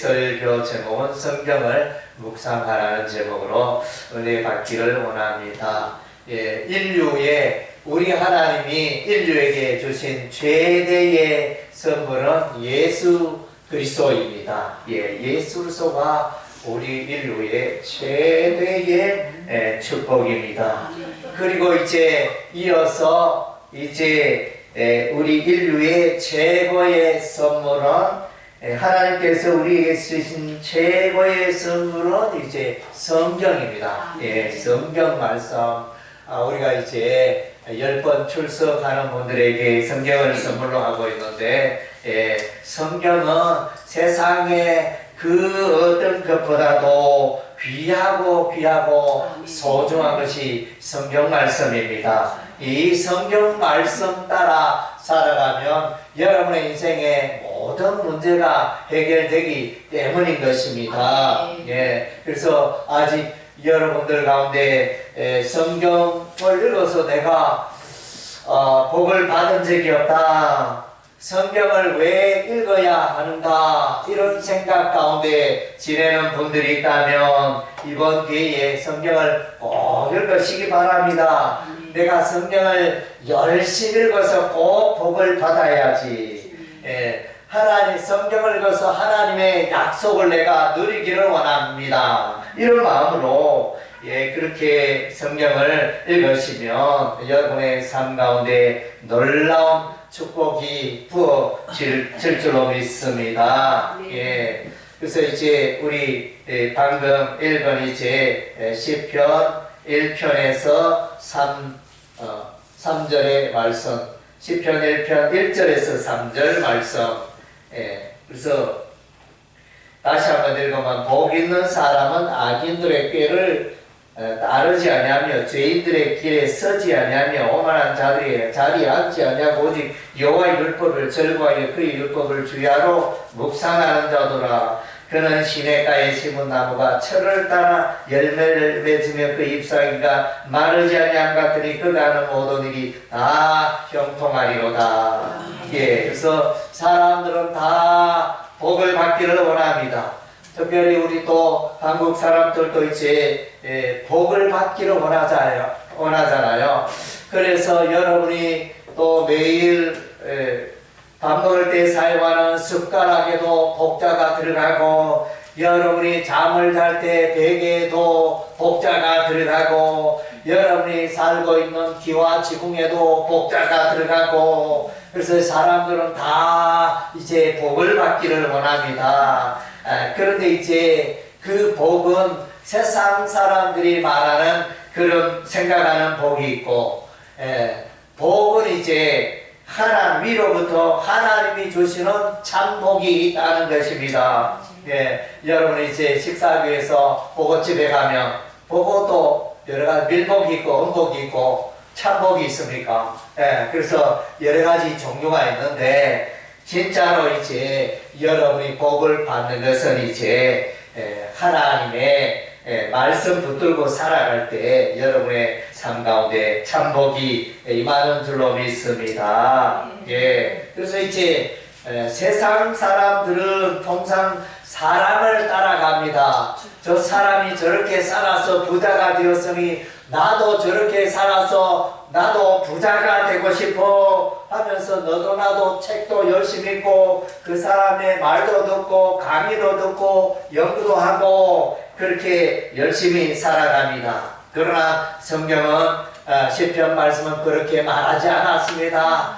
설교 제목은 성경을 묵상하라는 제목으로 은혜 받기를 원합니다. 인류의 우리 하나님이 인류에게 주신 최대의 선물은 예수 그리스도입니다. 예수 그리스도가 우리 인류의 최대의 축복입니다. 그리고 이제 이어서 우리 인류의 최고의 선물은 하나님께서 우리에게 주신 최고의 선물은 성경입니다. 성경 말씀. 우리가 10번 출석하는 분들에게 성경을 선물로 하고 있는데, 성경은 세상에 그 어떤 것보다도 귀하고 소중한 것이 성경 말씀입니다. 이 성경 말씀 따라 살아가면 여러분의 인생에 모든 문제가 해결되기 때문인 것입니다. 그래서 아직 여러분들 가운데 성경을 읽어서 내가 복을 받은 적이 없다, 성경을 왜 읽어야 하는가, 이런 생각 가운데 지내는 분들이 있다면 이번 기회에 성경을 꼭 읽으시기 바랍니다. 내가 성경을 열심히 읽어서 꼭 복을 받아야지. 하나님 성경을 읽어서 하나님의 약속을 내가 누리기를 원합니다. 이런 마음으로 그렇게 성경을 읽으시면 여러분의 삶 가운데 놀라운 축복이 부어질 줄로 믿습니다. 그래서 우리 방금 읽은 시편 1편에서 3절의 말씀, 시편 1편 1절에서 3절 말씀. 그래서 다시 한번 읽으면, 복 있는 사람은 악인들의 꾀를 따르지 아니하며 죄인들의 길에 서지 아니하며 오만한 자들의 자리에 앉지 아니하고 오직 여호와의 율법을 즐거워하여 그의 율법을 주야로 묵상하는 자도라. 그는 시냇가에 심은 나무가 철을 따라 열매를 맺으며 그 잎사귀가 마르지 아니함 같으니 그가 하는 모든 일이 다 형통하리로다. 그래서 사람들은 다 복을 받기를 원합니다. 특별히 우리 또 한국 사람들도 복을 받기를 원하잖아요. 그래서 여러분이 또 매일 밥 먹을 때 사용하는 숟가락에도 복자가 들어가고, 여러분이 잠을 잘 때 베개에도 복자가 들어가고, 여러분이 살고 있는 기와 지붕에도 복자가 들어가고, 그래서 사람들은 다 복을 받기를 원합니다. 그런데 그 복은 세상 사람들이 말하는 그런 생각하는 복이 있고, 복은 하나님 위로부터 하나님이 주시는 참복이 있다는 것입니다. 여러분이 식사교에서 복어집에 가면 복어도 여러가지 밀복이 있고 음복이 있고 참복이 있습니까? 그래서 여러가지 종류가 있는데, 진짜로 여러분이 복을 받는 것은 하나님의 말씀 붙들고 살아갈 때 여러분의 삶 가운데 참복이 임하는 줄로 믿습니다. 그래서 세상 사람들은 통상 사람을 따라갑니다. 저 사람이 저렇게 살아서 부자가 되었으니 나도 저렇게 살아서 나도 부자가 되고 싶어 하면서 너도 나도 책도 열심히 읽고 그 사람의 말도 듣고 강의도 듣고 연구도 하고 그렇게 열심히 살아갑니다. 그러나 성경은 시편 말씀은 그렇게 말하지 않았습니다.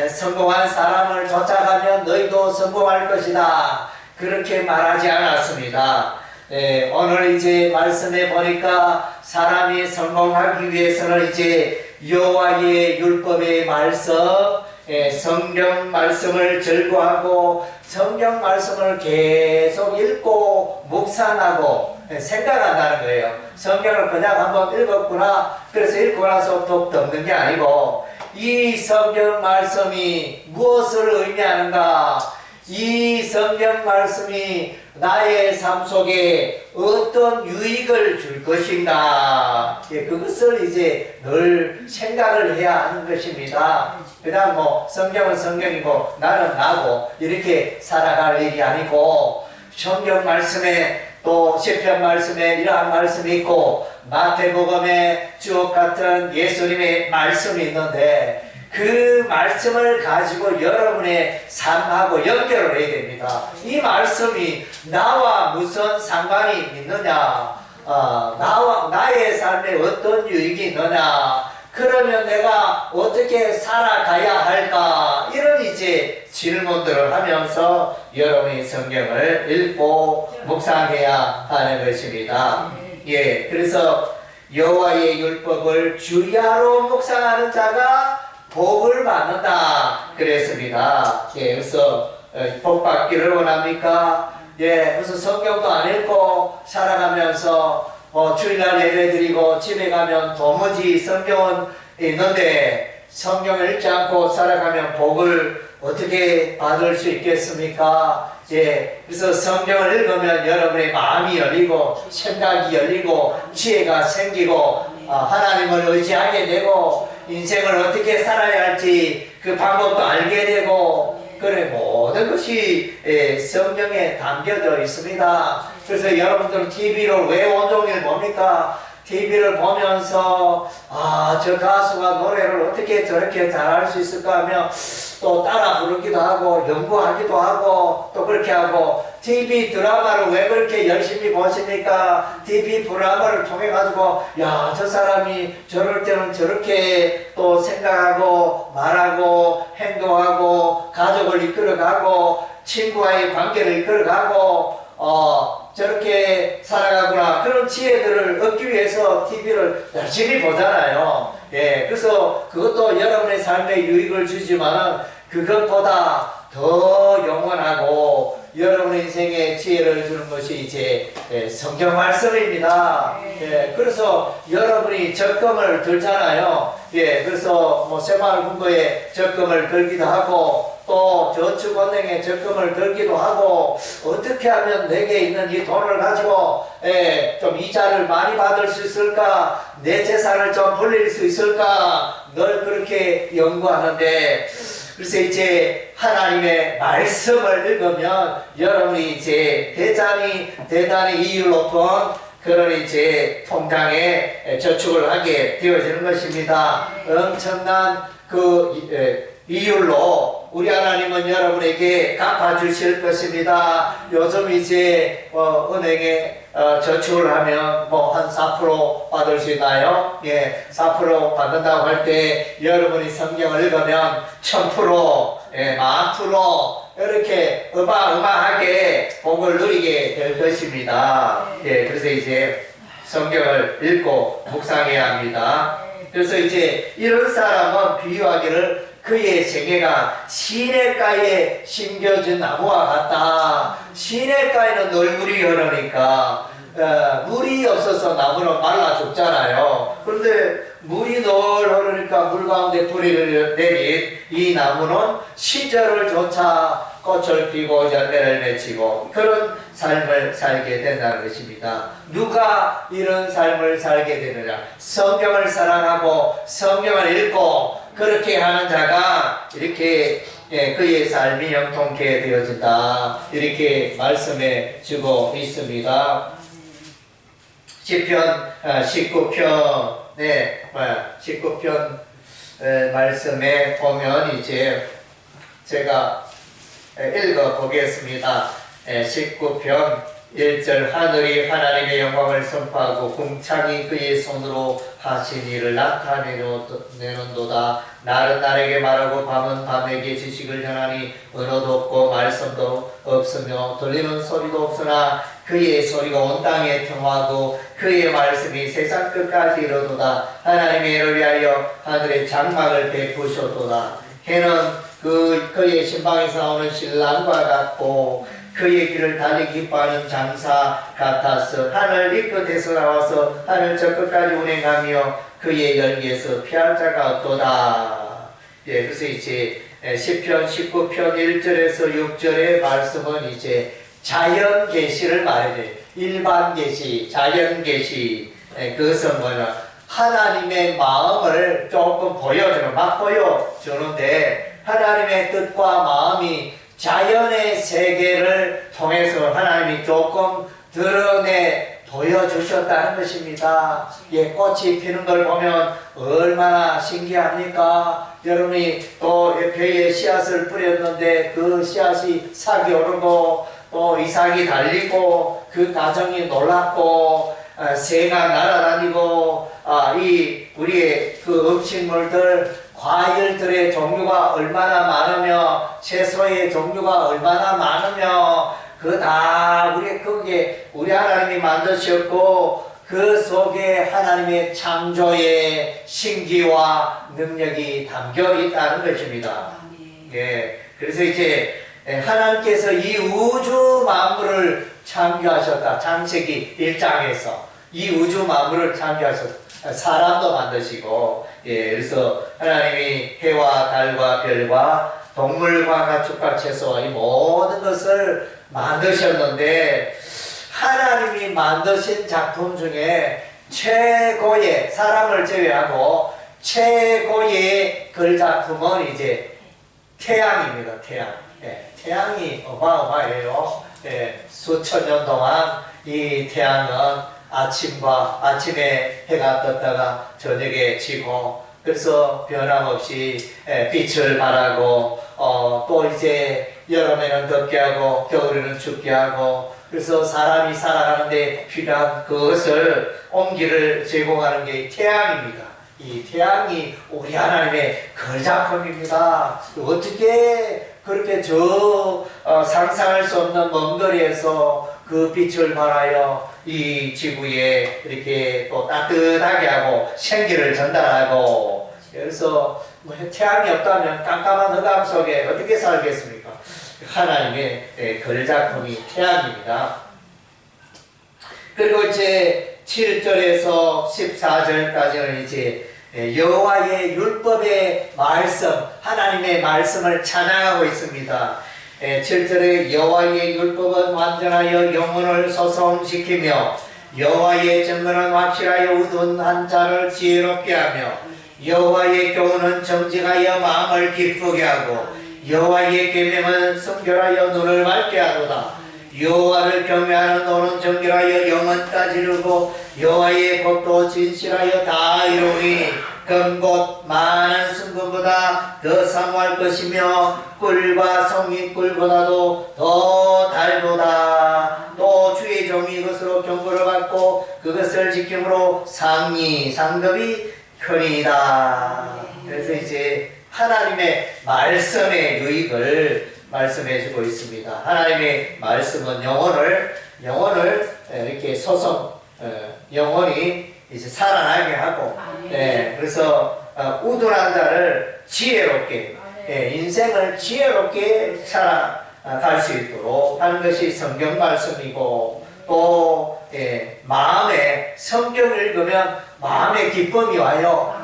성공한 사람을 쫓아가면 너희도 성공할 것이다, 그렇게 말하지 않았습니다. 오늘 말씀에 보니까 사람이 성공하기 위해서는 여호와의 율법의 말씀, 성경 말씀을 즐거워하고 성경 말씀을 계속 읽고 묵상하고 생각한다는 거예요. 성경을 그냥 한번 읽었구나, 그래서 읽고 나서 또 덮는 게 아니고 이 성경 말씀이 무엇을 의미하는가, 이 성경 말씀이 나의 삶 속에 어떤 유익을 줄 것인가, 그것을 이제 늘 생각을 해야 하는 것입니다. 그냥 뭐 성경은 성경이고 나는 나고 이렇게 살아갈 일이 아니고, 성경 말씀에 또 시편 말씀에 이러한 말씀이 있고 마태복음에 주옥 같은 예수님의 말씀이 있는데, 그 말씀을 가지고 여러분의 삶하고 연결을 해야 됩니다. 이 말씀이 나와 무슨 상관이 있느냐, 나의 삶에 어떤 유익이 있느냐, 그러면 내가 어떻게 살아가야 할까, 이런 이제 질문들을 하면서 여러분이 성경을 읽고 묵상해야 하는 것입니다. 예, 그래서 여호와의 율법을 주야로 묵상하는 자가 복을 받는다 그랬습니다. 예, 그래서 복 받기를 원합니까? 예, 그래서 성경도 안 읽고 살아가면서 주일날 예배 드리고 집에 가면 도무지 성경은 있는데 성경을 읽지 않고 살아가면 복을 어떻게 받을 수 있겠습니까? 예, 그래서 성경을 읽으면 여러분의 마음이 열리고 생각이 열리고 지혜가 생기고 하나님을 의지하게 되고 인생을 어떻게 살아야 할지 그 방법도 알게 되고, 그래 모든 것이 성경에 담겨져 있습니다. 그래서 여러분들은 TV를 왜 온종일 봅니까? TV를 보면서 저 가수가 노래를 어떻게 저렇게 잘할 수 있을까 하며 또 따라 부르기도 하고 연구하기도 하고 또 그렇게 하고, TV 드라마를 왜 그렇게 열심히 보십니까? TV 드라마를 통해 가지고 야, 저 사람이 저럴 때는 저렇게 또 생각하고 말하고 행동하고 가족을 이끌어가고 친구와의 관계를 이끌어가고 저렇게 살아가구나, 그런 지혜들을 얻기 위해서 TV를 열심히 보잖아요. 예, 그래서 그것도 여러분의 삶에 유익을 주지만은 그것보다 더 영원하고 여러분의 인생에 지혜를 주는 것이 이제 성경 말씀입니다. 예, 그래서 여러분이 적금을 들잖아요. 예, 그래서 뭐 새마을금고에 적금을 들기도 하고 또 저축은행에 적금을 들기도 하고, 어떻게 하면 내게 있는 이 돈을 가지고 좀 이자를 많이 받을 수 있을까, 내 재산을 좀 불릴 수 있을까, 늘 그렇게 연구하는데, 그래서 이제 하나님의 말씀을 읽으면 여러분이 이제 대단히 이율 높은 그런 이제 통장에 저축을 하게 되어지는 것입니다. 엄청난 그 이율로 우리 하나님은 여러분에게 갚아주실 것입니다. 요즘 이제 은행에 저축을 하면 뭐 한 4% 받을 수 있나요? 예, 4% 받는다고 할 때 여러분이 성경을 읽으면 1000%, 10,000% 이렇게 어마어마하게 복을 누리게 될 것입니다. 예, 그래서 이제 성경을 읽고 묵상해야 합니다. 그래서 이제 이런 사람은 비유하기를 그의 생애가 시냇가에 심겨진 나무와 같다. 시냇가에는 늘 물이 흐르니까 물이 없어서 나무는 말라 죽잖아요. 그런데 물이 늘 흐르니까 물 가운데 뿌리를 내린 이 나무는 시절을 조차 꽃을 피고 열매를 맺히고 그런 삶을 살게 된다는 것입니다. 누가 이런 삶을 살게 되느냐? 성경을 사랑하고 성경을 읽고 그렇게 하는 자가 이렇게 그의 삶이 형통케 되어진다, 이렇게 말씀해 주고 있습니다. 시편 19편 19편 말씀에 보면 이제 제가 읽어 보겠습니다. 19편 1절 하늘이 하나님의 영광을 선포하고 궁창이 그의 손으로 하신 일을 나타내는도다. 날은 날에게 말하고 밤은 밤에게 지식을 전하니 언어도 없고 말씀도 없으며 들리는 소리도 없으나 그의 소리가 온 땅에 통하고 그의 말씀이 세상 끝까지 이르도다. 하나님의 애를 위하여 하늘의 장막을 베푸셨도다. 해는 그의 신방에서 나오는 신랑과 같고 그의 길을 달리기 기뻐하는 장사 같아서 하늘 이 끝에서 나와서 하늘 저 끝까지 운행하며 그의 열기에서 피할 자가 없도다. 예, 그래서 이제 시편 19편 1절에서 6절의 말씀은 이제 자연 계시를 말해요. 일반 계시, 자연 계시. 그것은 뭐냐? 하나님의 마음을 조금 보여주는, 막 보여주는데 하나님의 뜻과 마음이 자연의 세계를 통해서 하나님이 조금 드러내 보여주셨다는 것입니다. 꽃이 피는 걸 보면 얼마나 신기합니까? 여러분이 또 벼에 씨앗을 뿌렸는데 그 씨앗이 싹이 오르고 또 이삭이 달리고 그 과정이 놀랍고 새가 날아다니고 이 우리의 그 음식물들 과일들의 종류가 얼마나 많으며 채소의 종류가 얼마나 많으며 그 다 거기에 우리 하나님이 만드셨고 그 속에 하나님의 창조의 신기와 능력이 담겨 있다는 것입니다. 예, 그래서 이제 하나님께서 이 우주 만물을 창조하셨다. 창세기 1장에서 이 우주 만물을 창조하셨다. 사람도 만드시고, 그래서 하나님이 해와 달과 별과 동물과 가축과 채소와 이 모든 것을 만드셨는데 하나님이 만드신 작품 중에 최고의, 사람을 제외하고 최고의 그 작품은 이제 태양입니다. 태양. 태양이 어마어마해요. 수천 년 동안 이 태양은 아침에 해가 떴다가 저녁에 지고, 그래서 변함없이 빛을 발하고 또 이제 여름에는 덥게 하고 겨울에는 춥게 하고, 그래서 사람이 살아가는데 필요한 그것을 온기를 제공하는 게 태양입니다. 이 태양이 우리 하나님의 걸작품입니다. 어떻게 그렇게 상상할 수 없는 먼 거리에서 그 빛을 발하여 이 지구에 이렇게 또 따뜻하게 하고 생기를 전달하고, 그래서 태양이 없다면 깜깜한 흑암 속에 어떻게 살겠습니까? 하나님의 걸작품이 태양입니다. 그리고 이제 7절에서 14절까지는 이제 여호와의 율법의 말씀, 하나님의 말씀을 찬양하고 있습니다. 7절에 여호와의 율법은 완전하여 영혼을 소성시키며 여호와의 증거는 확실하여 우둔한 자를 지혜롭게 하며 여호와의 교훈은 정직하여 마음을 기쁘게 하고 여호와의 계명은 성결하여 눈을 맑게 하도다. 여호와를 경외하는 너는 정결하여 영혼까지 이루고 여호와의 법도 진실하여 다 이루니 금곧 많은 순금보다 더 사모할 것이며 꿀과 성인 꿀보다도 더 달도다. 또 주의 종이 이것으로 경고를 받고 그것을 지킴으로 상급이 크니이다. 그래서 이제 하나님의 말씀의 유익을 말씀해주고 있습니다. 하나님의 말씀은 영혼을 이렇게 영혼이 이제 살아나게 하고, 그래서 우둔한 자를 지혜롭게, 인생을 지혜롭게 살아갈 수 있도록 하는 것이 성경 말씀이고, 또 마음에 성경을 읽으면 마음에 기쁨이 와요.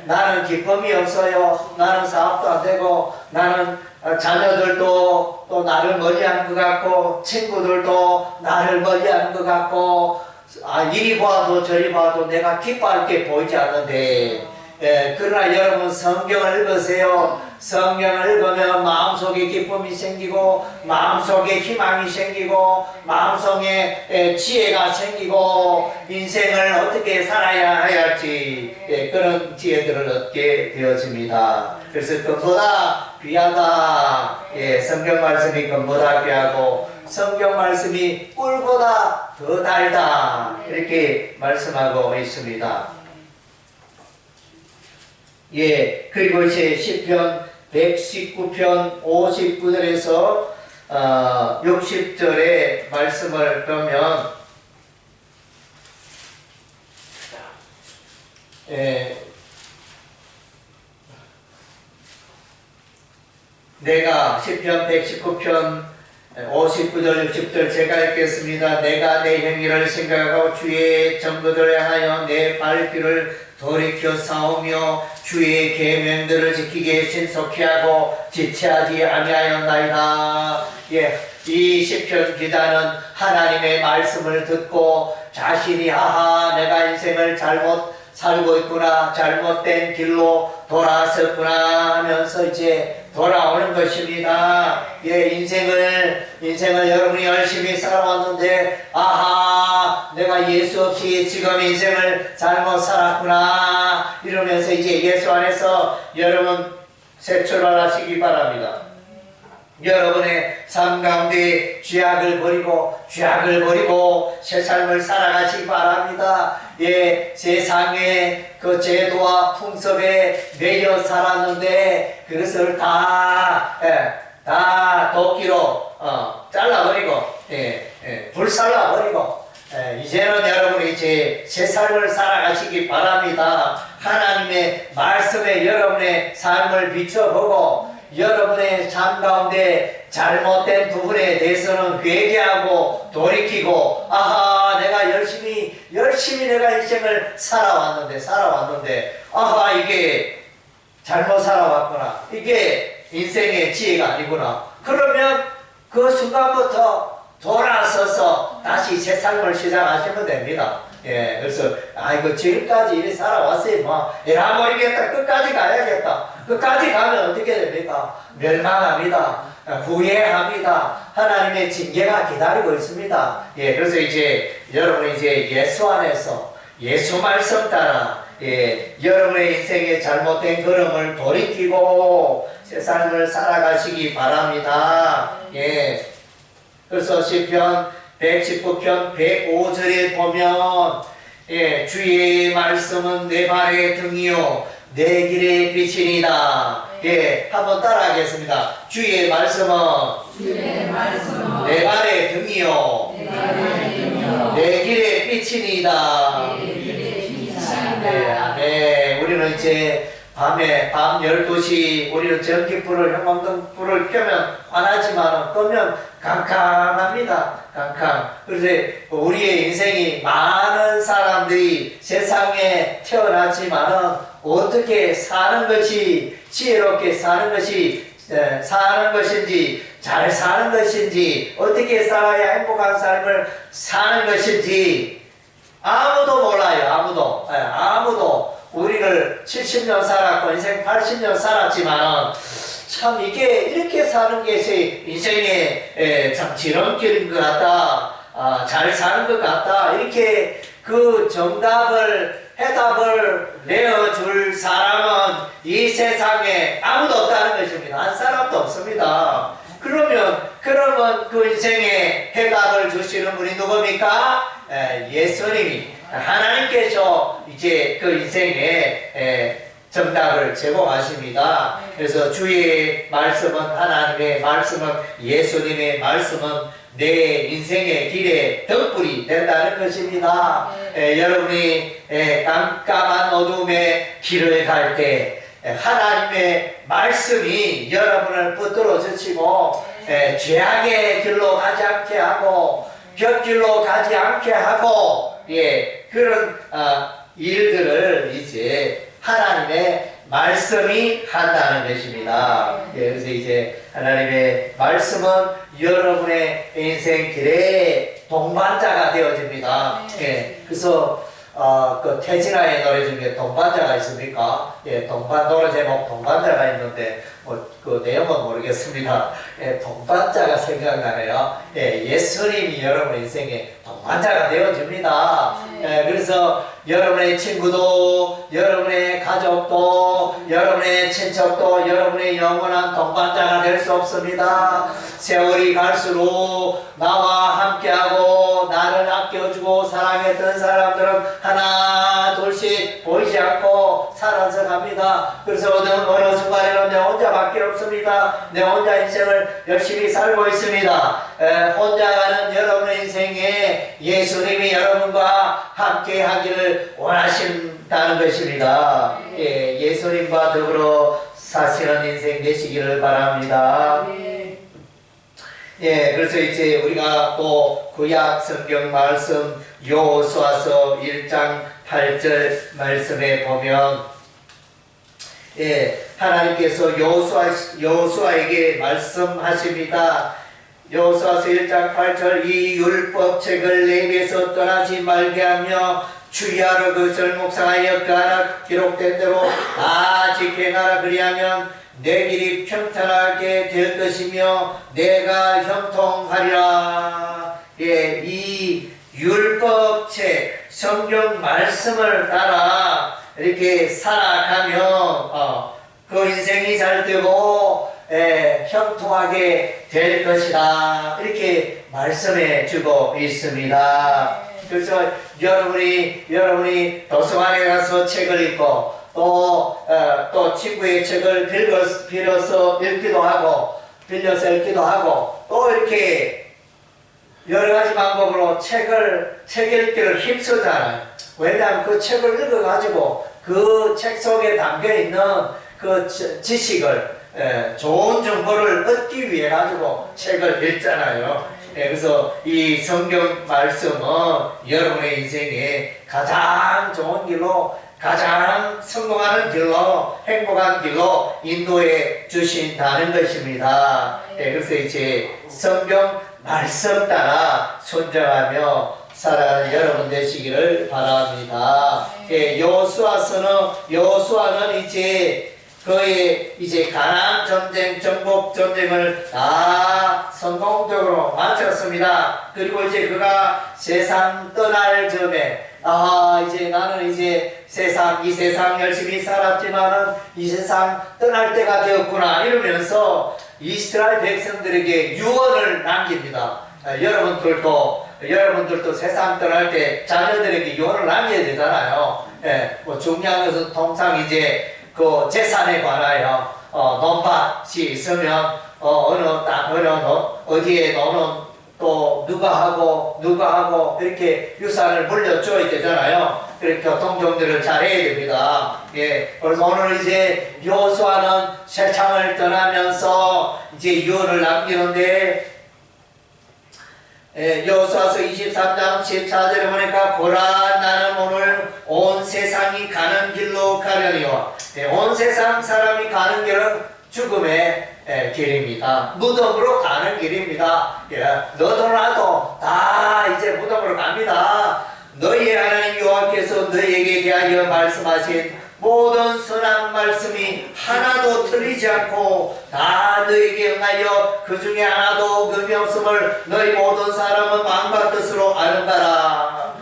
나는 기쁨이 없어요. 나는 사업도 안 되고, 나는 자녀들도 또 나를 멀리하는 것 같고, 친구들도 나를 멀리하는 것 같고, 이리 봐도 저리 봐도 내가 기뻐할 게 보이지 않는데, 그러나 여러분 성경을 읽으세요. 성경을 읽으면 마음속에 기쁨이 생기고 마음속에 희망이 생기고 마음속에 지혜가 생기고 인생을 어떻게 살아야 할지 그런 지혜들을 얻게 되어집니다. 그래서 금보다 귀하다. 성경 말씀이 금보다 귀하고 성경 말씀이 꿀보다 더 달다. 이렇게 말씀하고 있습니다. 그리고 이제 시편 119편 59절에서 60절의 말씀을 보면 내가 시편 119편 59절 60절 제가 읽겠습니다. 내가 내 행위를 생각하고 주의 정도를 향하여 내 발길을 돌이켜 싸우며 주의 계명들을 지키게 신속히 하고 지체하지 아니하였나이다. 예, 이 시편 기자는 하나님의 말씀을 듣고 자신이 아하 내가 인생을 잘못 살고 있구나, 잘못된 길로 돌아섰구나 하면서 이제 돌아오는 것입니다. 예, 인생을 여러분이 열심히 살아왔는데, 아하, 내가 예수 없이 지금 인생을 잘못 살았구나, 이러면서 이제 예수 안에서 여러분 새 출발하시기 바랍니다. 여러분의 삶 가운데 죄악을 버리고 새 삶을 살아가시기 바랍니다. 예, 세상의 그 제도와 풍습에 매여 살았는데 그것을 다 도끼로 잘라버리고 불살라버리고 이제는 여러분이 이제 새 삶을 살아가시기 바랍니다. 하나님의 말씀에 여러분의 삶을 비춰보고 여러분의 삶 가운데 잘못된 부분에 대해서는 회개하고 돌이키고 아하 내가 열심히 내가 인생을 살아왔는데 아하 이게 잘못 살아왔구나, 이게 인생의 지혜가 아니구나. 그러면 그 순간부터 돌아서서 다시 새 삶을 시작하시면 됩니다. 예, 그래서 이거 지금까지 이리 살아왔어요. 뭐 모르겠다, 끝까지 가야겠다. 끝까지 가면 어떻게 됩니까? 멸망합니다. 후회합니다. 하나님의 징계가 기다리고 있습니다. 예, 그래서 이제 여러분이 이제 예수 안에서 예수 말씀 따라 여러분의 인생의 잘못된 걸음을 돌이키고 새 삶을 살아가시기 바랍니다. 예, 그래서 시편 119편 105절에 보면 주의 말씀은 내 발의 등이요 내 길의 빛이니이다. 예, 한번 따라하겠습니다. 주의 말씀은 내 발의 등이요 내 길의 빛이니이다. 네, 우리는 이제 밤 12시 우리는 전기불을 형광등불을 켜면 환하지만 끄면 캄캄합니다. 캄캄. 그래서 우리의 인생이 많은 사람들이 세상에 태어났지만은 어떻게 사는 것이 지혜롭게 사는 것인지 잘 사는 것인지 어떻게 살아야 행복한 삶을 사는 것인지 아무도 몰라요. 아무도 우리를 70년 살았고 인생 80년 살았지만 참 이게 이렇게 사는 것이 인생의 참 지름길인 것 같다, 잘 사는 것 같다, 이렇게 그 해답을 내어줄 사람은 이 세상에 아무도 없다는 것입니다. 한 사람도 없습니다. 그러면 그 인생의 해답을 주시는 분이 누굽니까? 예수님이, 하나님께서 이제 그 인생의 정답을 제공하십니다. 그래서 주의 말씀은, 하나님의 말씀은, 예수님의 말씀은 내 인생의 길에 덕불이 된다는 것입니다. 여러분이 깜깜한 어둠의 길을 갈 때 하나님의 말씀이 여러분을 붙들어 주시고 죄악의 길로 가지 않게 하고 벽길로 가지 않게 하고 그런 일들을 이제 하나님의 말씀이 한다는 것입니다. 그래서 이제 하나님의 말씀은 여러분의 인생 길에 동반자가 되어집니다. 그래서 그 태진아의 노래 중에 동반자가 있습니까? 노래 제목 동반자가 있는데 그 내용은 모르겠습니다. 동반자가 생각나네요. 예수님이 여러분 인생에 동반자가 되어집니다. 그래서 여러분의 친구도, 여러분의 가족도, 여러분의 친척도 여러분의 영원한 동반자가 될 수 없습니다. 세월이 갈수록 나와 함께하고 나를 아껴주고 사랑했던 사람들은 하나 둘씩 보이지 않고 사라져 갑니다. 그래서 어느 순간에는 내 혼자밖에 없습니다. 내 혼자 인생을 열심히 살고 있습니다. 혼자 가는 여러분의 인생에 예수님이 여러분과 함께 하기를 원하신다는 것입니다. 예수님과 더불어 사시는 인생 되시기를 바랍니다. 예, 그래서 이제 우리가 또 구약 성경 말씀 여호수아서 1장 8절 말씀에 보면 예, 하나님께서 여호수아에게 말씀하십니다. 여호수아서 1장 8절 이 율법책을 내 입에서 떠나지 말게 하며 주의하러 그것을 묵상하여 그 안에 기록된 대로 다 지켜나라. 그리하면 내 길이 평탄하게 될 것이며 내가 형통하리라. 예, 이 율법책 성경 말씀을 따라 이렇게 살아가면 그 인생이 잘 되고 형통하게 될 것이다. 이렇게 말씀해 주고 있습니다. 그래서 여러분이 도서관에 가서 책을 읽고 또 친구의 책을 빌려서 읽기도 하고 또 이렇게 여러 가지 방법으로 책 읽기를 힘쓰잖아요. 왜냐하면 그 책을 읽어가지고 그 책 속에 담겨 있는 그 지식을 좋은 정보를 얻기 위해 가지고 책을 읽잖아요. 그래서 이 성경 말씀은 여러분의 인생에 가장 좋은 길로, 가장 성공하는 길로, 행복한 길로 인도해 주신다는 것입니다. 그래서 이제 성경 말씀 따라 순종하며 살아가는 여러분 되시기를 바랍니다. 여호수아는 이제 가나안 전쟁, 정복 전쟁을 다 성공적으로 마쳤습니다. 그리고 이제 그가 세상 떠날 점에 이제 나는 이 세상 열심히 살았지만은 이 세상 떠날 때가 되었구나 이러면서 이스라엘 백성들에게 유언을 남깁니다. 여러분들도 세상 떠날 때 자녀들에게 유언을 남겨야 되잖아요. 뭐 중요한 것은 통상 이제 그 재산에 관하여 논밭이 있으면 어디에 너는 또 누가 하고 이렇게 유산을 물려줘야 되잖아요. 그렇게 교통정리를 잘 해야 됩니다. 그래서 오늘 이제 여호수아는 세상을 떠나면서 이제 유언을 남기는데 여호수아서 23장 14절에 보니까 보라 나는 오늘 온 세상이 가는 길로 가려니와 온 세상 사람이 가는 길은 죽음의 길입니다. 무덤으로 가는 길입니다. 너도 나도 다 이제 무덤으로 갑니다. 너희의 하나님 여호와께서 너희에게 대하여 말씀하신 모든 선한 말씀이 하나도 틀리지 않고 다 너희에게 응하여 그 중에 하나도 금이 없음을 너희 모든 사람은 마음과 뜻으로 아는가라.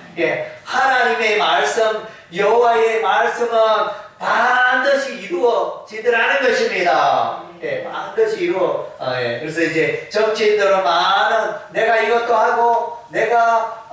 하나님의 말씀, 여호와의 말씀은 반드시 이루어지더라는 것입니다. 반드시 그래서 이제 정치인들은 많은 내가 이것도 하고 내가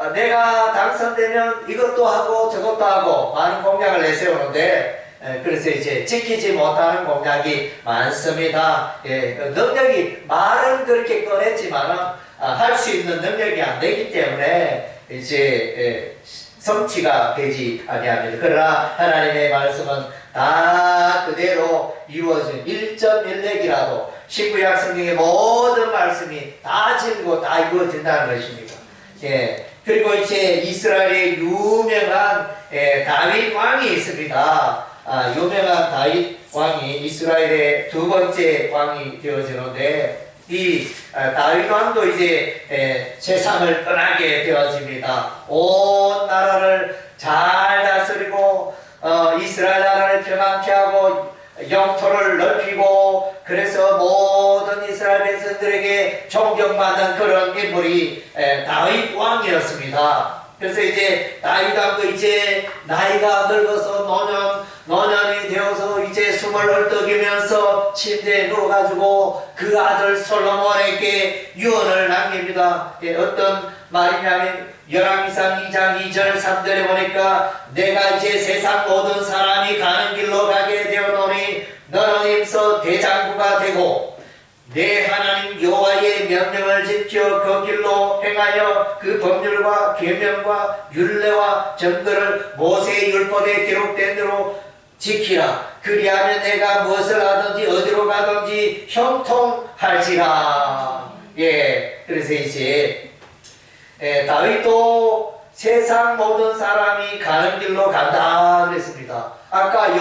당선되면 이것도 하고 저것도 하고 많은 공약을 내세우는데 그래서 이제 지키지 못하는 공약이 많습니다. 능력이 말은 그렇게 꺼냈지만은 할 수 있는 능력이 안 되기 때문에 이제 성취가 되지 아니합니다. 그러나 하나님의 말씀은 다 그대로 이루어진 1.1렉이라도 신구약 성경의 모든 말씀이 다 진리고 다 이루어진다는 것입니다. 그리고 이제 이스라엘의 유명한 다윗 왕이 있습니다. 유명한 다윗 왕이 이스라엘의 두 번째 왕이 되어지는데 이 다윗 왕도 이제 세상을 떠나게 되어집니다. 온 나라를 잘 다스리고 이스라엘 나라를 평안케 하고 영토를 넓히고 그래서 모든 이스라엘 백성들에게 존경받는 그런 인물이 다윗 왕이었습니다. 그래서 이제 다윗 왕도 이제 나이가 늙어서 노년이 되어서 이제 숨을 헐떡이면서 침대에 누워가지고 그 아들 솔로몬에게 유언을 남깁니다. 어떤 말이냐면 열왕기상 2장 2절 3절에 보니까 내가 이제 세상 모든 사람이 가는 길로 가게 되었노니 너는 힘써 대장부가 되고 내 하나님 여호와의 명령을 지켜 그 길로 행하여 그 법률과 계명과 율례와 정도를 모세의 율법에 기록된 대로 지키라. 그리하면 내가 무엇을 하든지 어디로 가든지 형통할지라. 그래서 이제 다윗도 세상 모든 사람이 가는 길로 간다 그랬습니다. 아까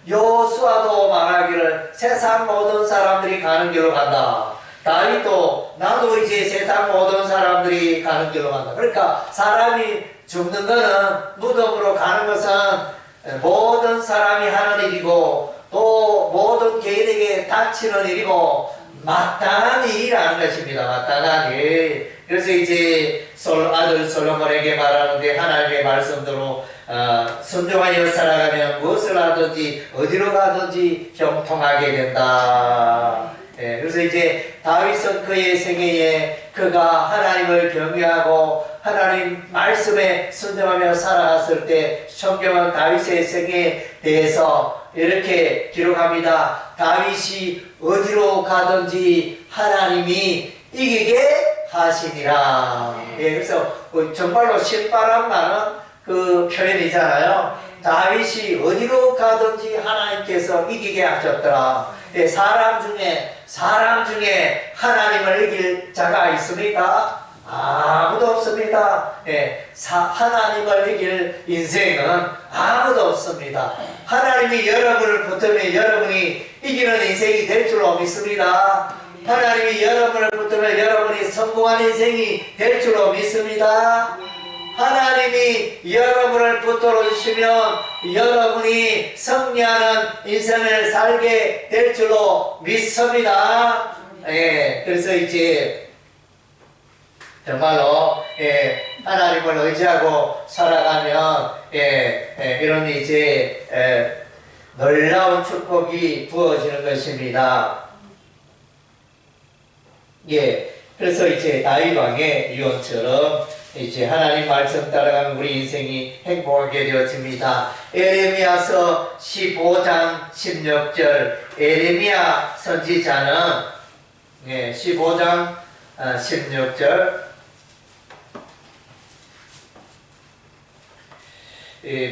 여호수아도 말하기를 세상 모든 사람들이 가는 길로 간다. 다윗도 나도 이제 세상 모든 사람들이 가는 길로 간다. 그러니까 사람이 죽는 거는, 무덤으로 가는 것은 모든 사람이 하는 일이고 또 모든 개인에게 닥치는 일이고 마땅한 일이라는 것입니다. 마땅한 일. 그래서 이제 아들 솔로몬에게 말하는데, 하나님의 말씀대로 순종하여 살아가면 무엇을 하든지 어디로 가든지 형통하게 된다. 그래서 이제 다윗은 그의 생애에 그가 하나님을 경외하고 하나님 말씀에 순종하며 살아갔을 때, 성경은 다윗의 생애에 대해서 이렇게 기록합니다. 다윗이 어디로 가든지 하나님이 이기게 하시니라. 그래서 정말로 신바람나는 그 표현이잖아요. 다윗이 어디로 가든지 하나님께서 이기게 하셨더라. 사람 중에 하나님을 이길 자가 있습니까? 아무도 없습니다. 하나님을 이길 인생은 아무도 없습니다. 하나님이 여러분을 붙으면 여러분이 이기는 인생이 될 줄로 믿습니다. 하나님이 여러분을 붙으면 여러분이 성공한 인생이 될 줄로 믿습니다. 하나님이 여러분을 붙들어 주시면 여러분이 승리하는 인생을 살게 될 줄로 믿습니다. 그래서 이제 정말로 하나님을 의지하고 살아가면 이런 이제 놀라운 축복이 부어지는 것입니다. 그래서 이제 다윗 왕의 유언처럼 이제 하나님 말씀 따라가면 우리 인생이 행복하게 되어집니다. 에레미야서 15장 16절, 에레미야 선지자는 15장 16절,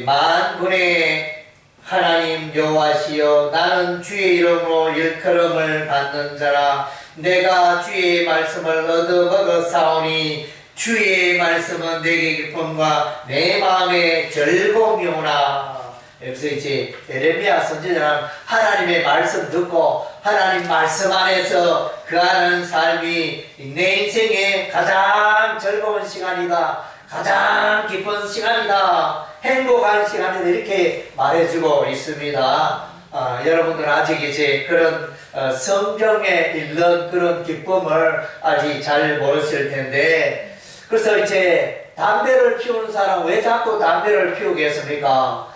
만군의 하나님 여호와시여, 나는 주의 이름으로 일컬음을 받는 자라. 내가 주의 말씀을 얻어먹어 사오니 주의 말씀은 내게 기쁨과 내 마음에 즐거움이오나. 여기서 이제 에레미야 선지자는 하나님의 말씀 듣고 하나님 말씀 안에서 그하는 삶이 내 인생의 가장 즐거운 시간이다, 가장 기쁜 시간이다, 행복한 시간이다, 이렇게 말해주고 있습니다. 여러분들 아직 이제 그런 성경에 읽는 그런 기쁨을 아직 잘 모르실 텐데, 그래서 이제 담배를 피우는 사람 왜 자꾸 담배를 피우겠습니까?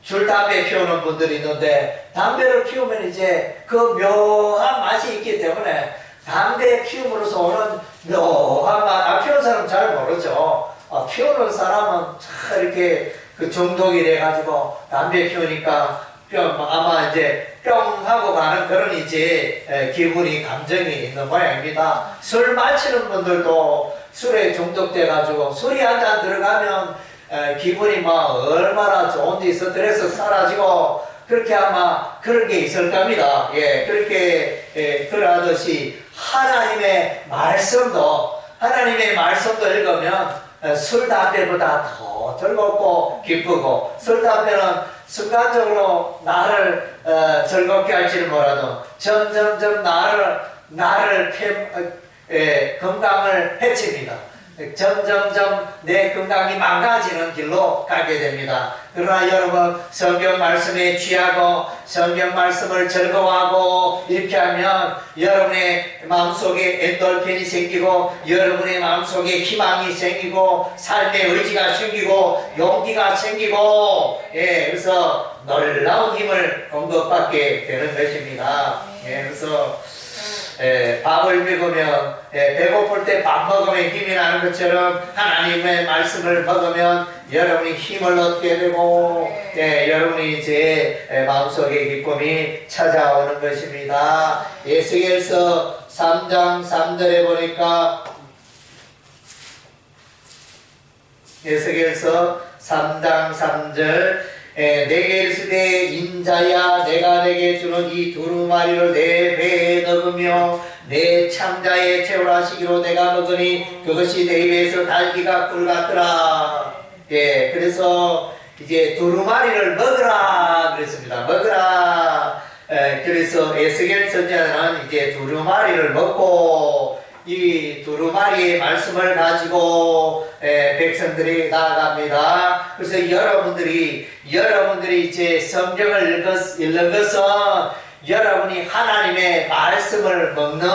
줄 담배 피우는 분들이 있는데, 담배를 피우면 이제 그 묘한 맛이 있기 때문에 담배 피움으로써 오는 묘한 맛, 안 피우는 사람은 잘 모르죠. 피우는 사람은 참 이렇게 그 중독이 돼가지고 담배 피우니까 아마 이제 뿅 하고 가는 그런 이제 기분이, 감정이 있는 모양입니다. 술 마시는 분들도 술에 중독돼가지고 술이 한 잔 들어가면 기분이 막 얼마나 좋은 데 스트레스 사라지고, 그렇게 아마 그런 게 있을 겁니다. 그렇게 그러하듯이 하나님의 말씀도 읽으면 술, 담배보다 더 즐겁고 기쁘고, 술, 담배는 순간적으로 나를 즐겁게 할지는 몰라도 점점점 나를 건강을 해칩니다. 점점점 내 건강이 망가지는 길로 가게 됩니다. 그러나 여러분, 성경 말씀에 취하고 성경 말씀을 즐거워하고 이렇게 하면 여러분의 마음속에 엔돌핀이 생기고 여러분의 마음속에 희망이 생기고 삶의 의지가 생기고 용기가 생기고, 그래서 놀라운 힘을 공급받게 되는 것입니다. 그래서 밥을 먹으면, 배고플 때 밥 먹으면 힘이 나는 것처럼 하나님의 말씀을 먹으면 여러분이 힘을 얻게 되고, 여러분이 이제 마음속에 기쁨이 찾아오는 것입니다. 에스겔서 3장 3절에 보니까, 에스겔서 3장 3절, 내게 이르시되 인자야 내가 내게 주는 이 두루마리를 내 배에 넣으며 내 창자에 채우라시기로 내가 먹으니 그것이 내 입에서 달기가 꿀 같더라. 예, 그래서 이제 두루마리를 먹으라 그랬습니다. 먹으라. 그래서 에스겔 선지자는 이제 두루마리를 먹고 이 두루마리의 말씀을 가지고 백성들이 나아갑니다. 그래서 여러분들이 이제 성경을 읽는 것은 여러분이 하나님의 말씀을 먹는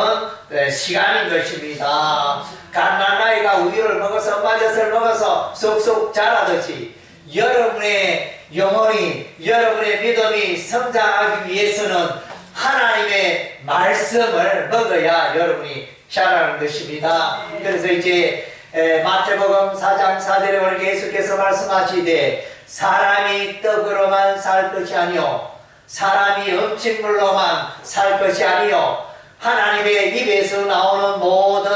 시간인 것입니다. 갓난아이가 우유를 먹어서 엄마 젖을 먹어서 쏙쏙 자라듯이 여러분의 영혼이, 여러분의 믿음이 성장하기 위해서는 하나님의 말씀을 먹어야 여러분이 자라는 것입니다. 그래서 이제 마태복음 4장 4절에 보니까 예수께서 말씀하시되 사람이 떡으로만 살 것이 아니요 사람이 음식물로만 살 것이 아니요 하나님의 입에서 나오는 모든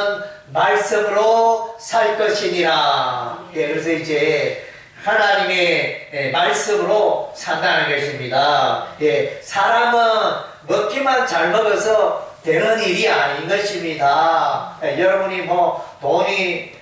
말씀으로 살 것이니라. 그래서 이제 하나님의 말씀으로 산다는 것입니다. 사람은 먹기만 잘 먹어서 되는 일이 아닌 것입니다. 여러분이 뭐 돈이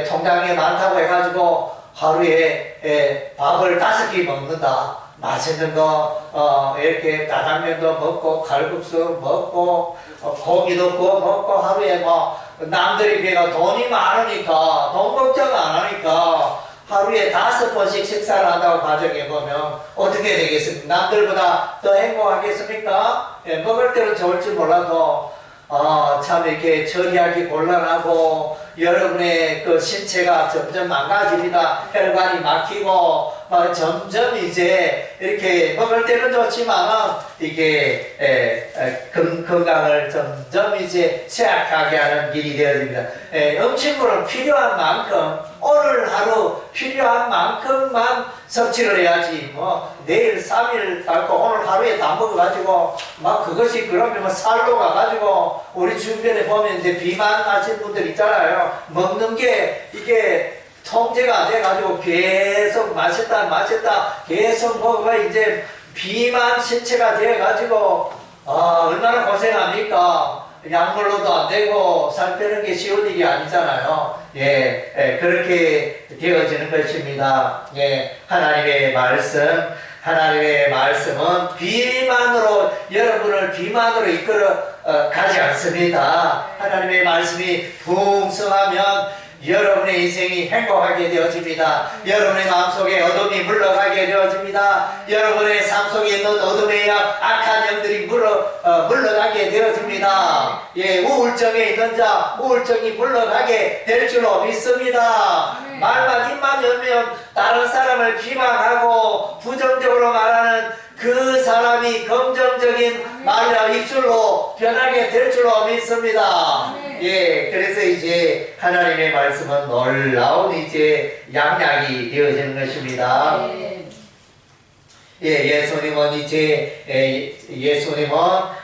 통장에 많다고 해가지고 하루에 밥을 5끼 먹는다. 맛있는 거 이렇게 짜장면도 먹고 칼국수 먹고 고기도 구워 먹고 하루에 뭐 남들이 비해가 돈이 많으니까 돈 걱정 안 하니까 하루에 5번씩 식사를 한다고 가정해보면 어떻게 되겠습니까? 남들보다 더 행복하겠습니까? 먹을 때는 좋을지 몰라도 참 이렇게 처리하기 곤란하고 여러분의 그 신체가 점점 망가집니다. 혈관이 막히고 점점 이제 이렇게 먹을 때는 좋지만 이게 건강을 점점 이제 쇠약하게 하는 길이 되어집니다. 음식물은 필요한 만큼 오늘 하루 필요한 만큼만 섭취를 해야지 뭐 내일 3일 굶고 오늘 하루에 다 먹어가지고 막 그것이 그러면 뭐 살로 가가지고 우리 주변에 보면 이제 비만 하신 분들 있잖아요. 먹는 게 이게 통제가 돼가지고 계속 맛있다 계속 먹어가 이제 비만 신체가 돼가지고 얼마나 고생합니까? 약물로도 안 되고 살 빼는 게 쉬운 일이 아니잖아요. 그렇게 되어지는 것입니다. 하나님의 말씀은 비만으로 여러분을 비만으로 이끌어 가지 않습니다. 하나님의 말씀이 풍성하면 여러분의 인생이 행복하게 되어집니다. 여러분의 마음속에 어둠이 물러가게 되어집니다. 여러분의 삶 속에 있는 어둠의 악한 영들이 물러가게 되어집니다. 우울증에 있는 자 우울증이 물러가게 될 줄로 믿습니다. 말만 입만 열면 다른 사람을 비방하고 부정적으로 말하는 그 사람이 긍정적인 말로 입술로 변하게 될 줄로 믿습니다. 그래서 이제 하나님의 말씀은 놀라운 이제 양약이 되어지는 것입니다. 예수님은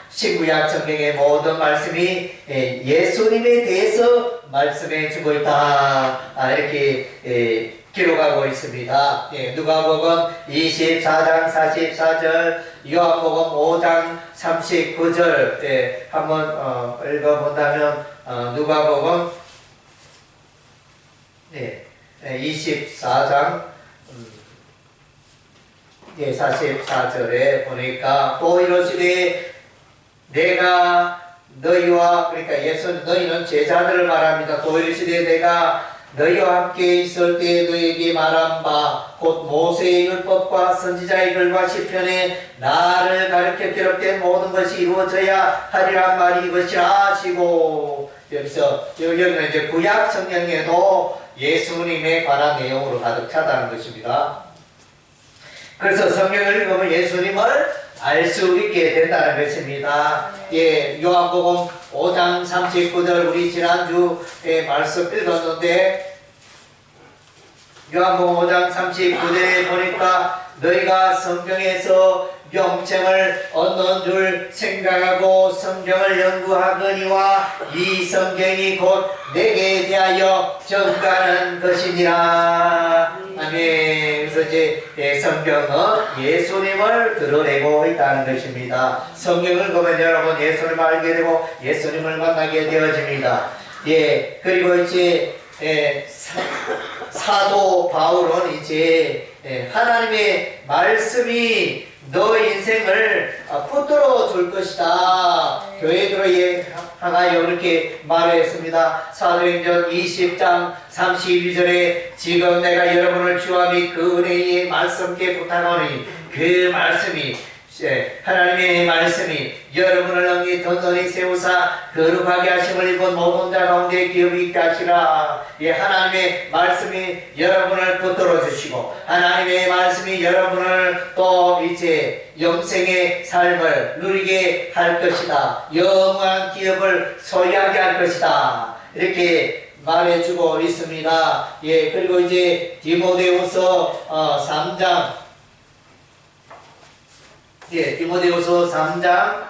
신구약 성경의 모든 말씀이 예수님에 대해서 말씀해 주고 있다. 이렇게 기록하고 있습니다. 누가복음 24장 44절, 요한복음 5장 39절 한번 읽어본다면 누가복음 24장 44절에 보니까 또 이러시되 내가 너희와 그러니까 너희는 제자들을 말합니다. 또 이러시되 내가 너희와 함께 있을 때 너희에게 말한 바 곧 모세의 율법과 선지자의 글과 시편에 나를 가르쳐 기록된 모든 것이 이루어져야 하리란 말이 이것이라 하시고 여기는 이제 구약 성경에도 예수님에 관한 내용으로 가득 차다는 것입니다. 그래서 성경을 읽으면 예수님을 알 수 있게 된다는 것입니다. 요한복음 5장 39절 우리 지난주에 말씀 읽었는데 요한복음 5장 39절에 보니까 너희가 성경에서 명칭을 얻는 줄 생각하고 성경을 연구하거니와 이 성경이 곧 내게 대하여 증가하는 것이니라. 아멘. 그래서 이제 성경은 예수님을 드러내고 있다는 것입니다. 성경을 보면 여러분 예수님을 알게 되고 예수님을 만나게 되어집니다. 그리고 이제 사도 바울은 이제 하나님의 말씀이 너 인생을 붙들어 줄 것이다. 교회들을 향하여 그렇게 말했습니다. 사도행전 20장 32절에 지금 내가 여러분을 주와 및 그 은혜의 말씀께 부탁하노니 그 말씀이 하나님의 말씀이 여러분을 능히 든든히 세우사 거룩하게 하심을 입은 모든 자 가운데 기업이 있게 하시라. 하나님의 말씀이 여러분을 붙들어 주시고 하나님의 말씀이 여러분을 또 이제 영생의 삶을 누리게 할 것이다. 영원한 기업을 소유하게 할 것이다. 이렇게 말해주고 있습니다. 그리고 이제 디모데후서 3장 디모데후서 3장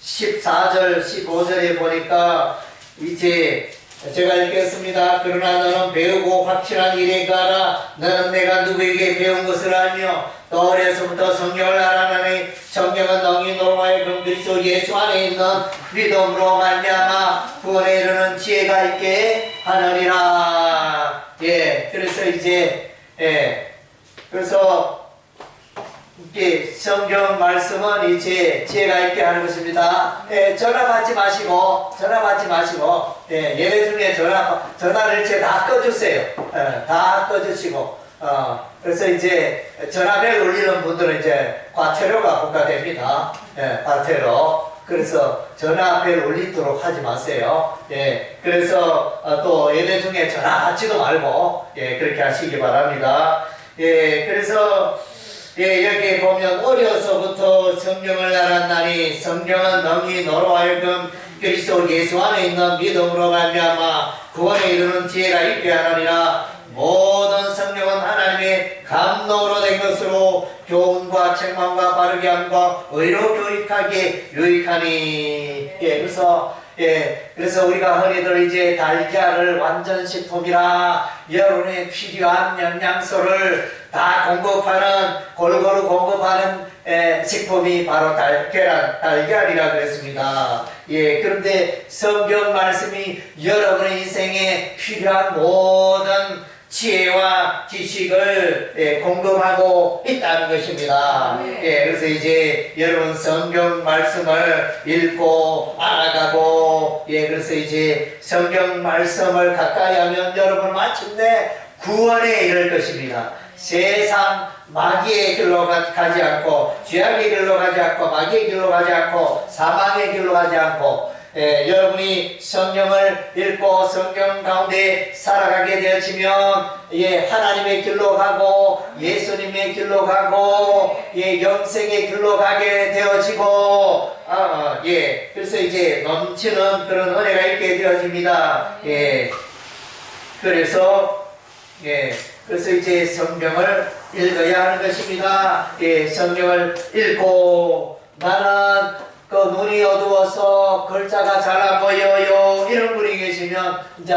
14절 15절에 보니까 이제 제가 읽겠습니다. 그러나 너는 배우고 확실한 일에 가라. 너는 내가 누구에게 배운 것을 알며 또 어려서부터 성경을 알아내니 성경은 능히 너로 하여금 그리스도 예수 안에 있는 믿음으로 말미암아 구원에 이르는 지혜가 있게 하느니라. 그래서 이제 그래서 이게 성경 말씀은 이제 지혜가 있게 하는 것입니다. 전화 받지 마시고 예배 중에 전화를 이제 다 꺼주세요. 다 꺼주시고 그래서 이제 전화벨 울리는 분들은 이제 과태료가 부과됩니다. 과태료. 그래서 전화벨 울리도록 하지 마세요. 그래서 또 예배 중에 전화 받지도 말고 그렇게 하시기 바랍니다. 그래서 여기 보면 어려서부터 성경을 알았나니 성경은 능히 너로 하여금 그리스도 예수 안에 있는 믿음으로 말미암아 구원에 이르는 지혜가 있게 하느니라. 모든 성경은 하나님의 감동으로 된 것으로 교훈과 책망과 바르게 함과 의로 교육하기에 유익하니. 그래서 우리가 흔히들 이제 달걀을 완전식품이라 여러분의 필요한 영양소를 다 공급하는 골고루 공급하는 식품이 바로 달걀이라 그랬습니다. 그런데 성경 말씀이 여러분의 인생에 필요한 모든 지혜와 지식을 공급하고 있다는 것입니다. 그래서 이제 여러분 성경 말씀을 읽고 알아가고 그래서 이제 성경 말씀을 가까이 하면 여러분 마침내 구원에 이를 것입니다. 세상 마귀의 길로 가지 않고 죄악의 길로 가지 않고 마귀의 길로 가지 않고 사망의 길로 가지 않고 여러분이 성경을 읽고 성경 가운데 살아가게 되어지면 하나님의 길로 가고 예수님의 길로 가고 영생의 길로 가게 되어지고 그래서 이제 넘치는 그런 은혜가 있게 되어집니다. 그래서 이제 성경을 읽어야 하는 것입니다. 성경을 읽고 나는 그 눈이 어두워서 글자가 잘 안 보여요 이런 분이 계시면 이제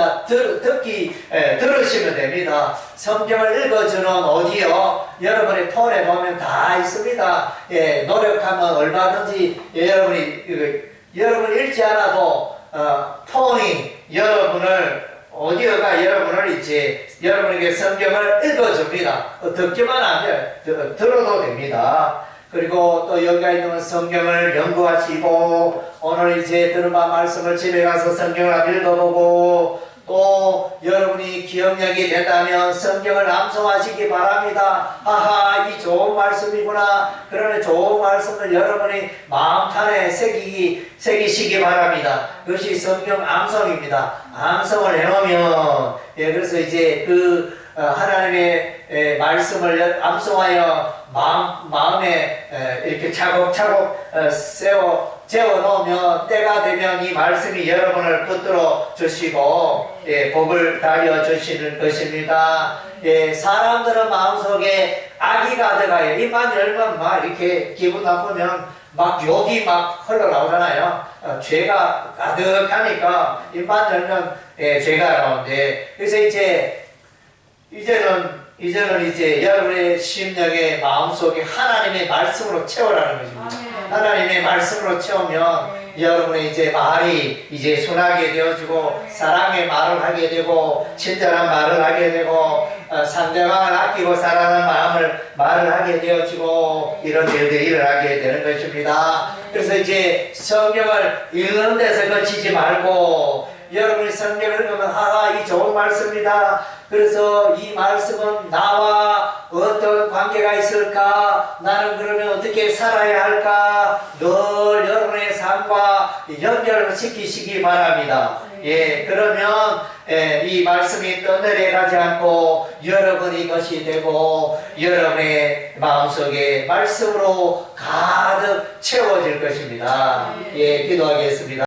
들으시면 됩니다. 성경을 읽어주는 오디오 여러분의 폰에 보면 다 있습니다. 노력하면 얼마든지 여러분이 읽지 않아도 폰이 오디오가 여러분을 이제 여러분에게 성경을 읽어줍니다. 듣기만 하면 들어도 됩니다. 그리고 또 여기가 있는 성경을 연구하시고 오늘 이제 들은 바 말씀을 집에 가서 성경을 읽어보고 또 여러분이 기억력이 된다면 성경을 암송하시기 바랍니다. 아하 이 좋은 말씀이구나. 그러니 좋은 말씀을 여러분이 마음판에 새기시기 바랍니다. 그것이 성경 암송입니다. 암송을 해놓으면 그래서 이제 그 하나님의 말씀을 암송하여 마음에 이렇게 차곡차곡 재워놓으면 때가 되면 이 말씀이 여러분을 붙들어 주시고 복을 달여 주시는 것입니다. 사람들은 마음속에 악이 가득하여 입만 열면 막 이렇게 기분 나쁘면 막 욕이 막 흘러나오잖아요. 죄가 가득하니까 입만 열면 죄가 나오는데 그래서 이제는 이제는 이제 여러분의 심령의 마음속에 하나님의 말씀으로 채우라는 것입니다. 하나님의 말씀으로 채우면 여러분의 이제 말이 이제 순하게 되어지고 사랑의 말을 하게 되고 친절한 말을 하게 되고 상대방을 아끼고 사랑하는 말을 하게 되어지고 이런 일들이 일어나게 되는 것입니다. 그래서 이제 성경을 읽는 데서 그치지 말고 여러분이 성경을 읽으면 이 좋은 말씀이다. 그래서 이 말씀은 나와 어떤 관계가 있을까? 나는 그러면 어떻게 살아야 할까? 늘 여러분의 삶과 연결을 시키시기 바랍니다. 예, 그러면 이 말씀이 떠내려가지 않고 여러분이 것이 되고 여러분의 마음속에 말씀으로 가득 채워질 것입니다. 예, 기도하겠습니다.